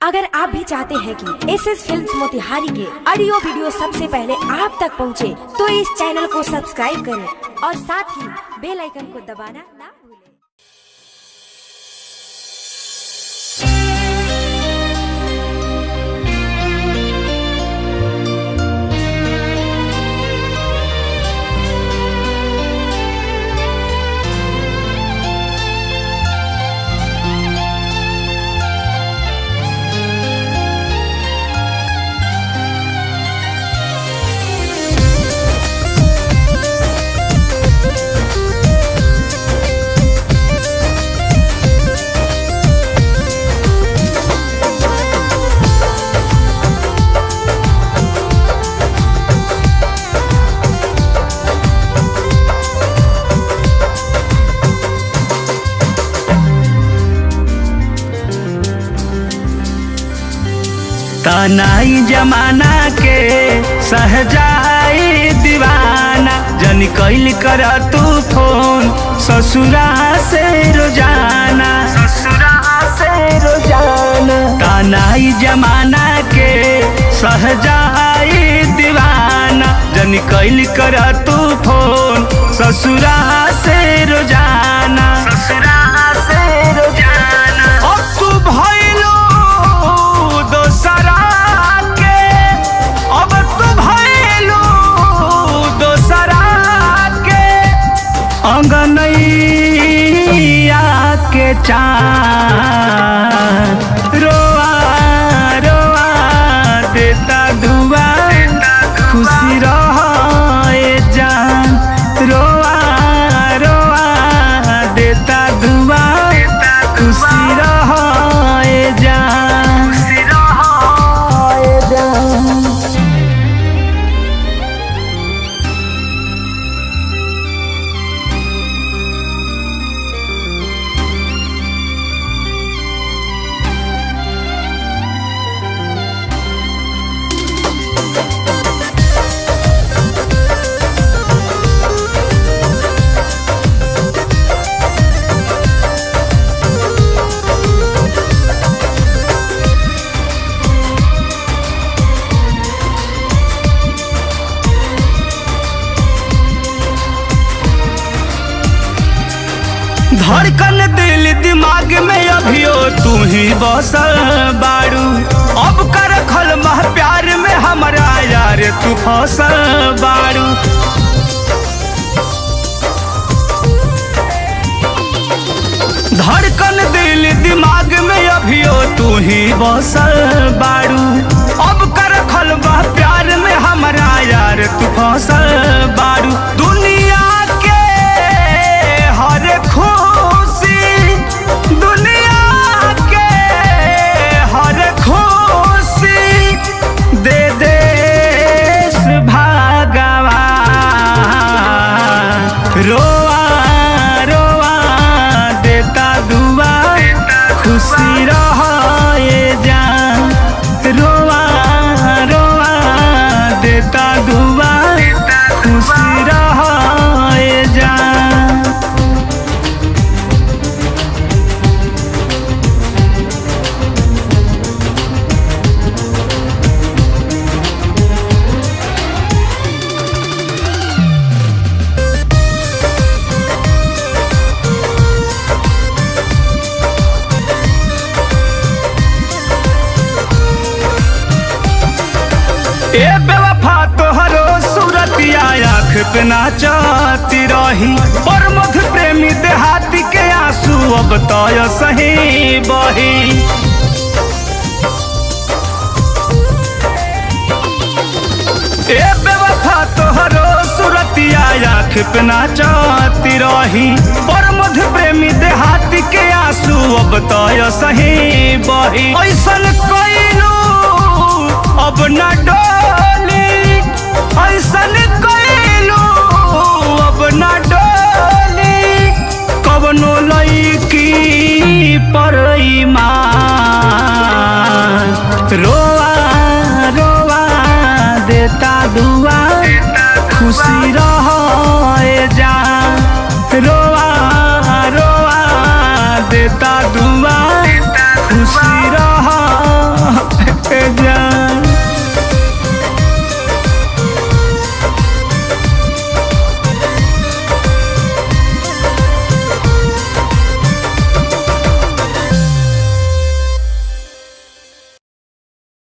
अगर आप भी चाहते हैं कि एसएस फिल्म्स मोतिहारी के ऑडियो वीडियो सबसे पहले आप तक पहुंचे, तो इस चैनल को सब्सक्राइब करें और साथ ही बेल आइकन को दबाना ना भूलें। तनाई जमाना के सहजाई दीवाना, जन कैल कर तू फोन ससुरा से रोजाना, तनाई जमाना के सहजाई दीवाना, जन कैल कर तू फोन ससुरा से रोजाना, अब तू भइलो दोसरा के, अब तू भइलो दोसरा के, अंगनैया के चाँद रोआ रोआ देता दुआ, खुशी रहे जान, रोआ रोआ देता दुआ, खुशी रहे जान। धड़कन दिल दिमाग में अभियो तू ही बसल बारू, अब कर खल मह प्यार में हमारा यार तू फसल बारू। धड़कन दिल दिमाग में अभियो तू ही बसल बारू, अब कर खल मह प्यार में हमारा यार तू फसल बारू। दुनिया के हर खुशी, दुनिया के हर खुशी दे देश भगवान, रोआ रोआ देता दुआ, खुशी रहे जान, रोआ रोआ देता दुआ, खुशी रहे जान। ए बेवफा तोहरो सूरतिया आँख पे नाचती रही, और मध प्रेमी देहाती के आंसू अब तो सही बही। ए बेवफा तोहरो सूरतिया आँख पे नाचती रही, और मध प्रेमी देहाती के आंसू अब तो सही बही। ऐसन कइलू अब न डोली, ऐसन कइलू अब न डोली, कवनो लईकी पर ईमान रो